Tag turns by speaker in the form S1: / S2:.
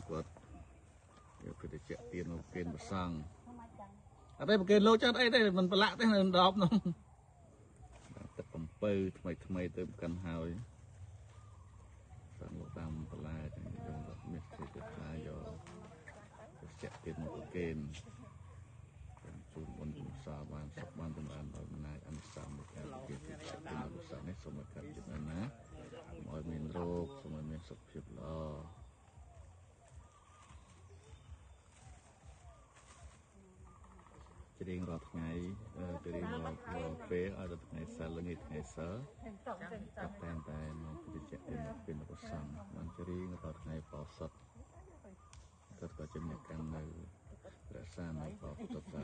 S1: គាត់យកទៅចាក់ទៀនមកគេនប្រសង់អត់ទេប្រគេនលោចាត់អីទេមិនប្រឡាក់ទេនៅដបនោះទឹកកំពៅថ្មីទៅកាន់ហើយតាមលោកតាមបន្លែទាំងយើងរត់មានជាទៅខ្លាយកទៅចាក់ទៀនមកគេនជួនបុណ្យជំសាបានសុខបានចម្រើនដោយអំណាចអនុសាសន៍នៃការប្រគេនទីចាក់ទៀនរបស់សាសនេះសូមឲ្យកើតជាណាឲ្យមានរោគសូមឲ្យមានសុខភាពល្អច្រៀងរាល់ថ្ងៃច្រៀងរាល់ពេលឲ្យដល់ថ្ងៃសិលល្ងាចថ្ងៃសិលចាប់តែមកទៅចាក់ទៀនពេលប្រសង់បានច្រៀងរាល់ថ្ងៃបោសុតក៏ជំនះកាន់នៅរក្សានៅបោសុតសា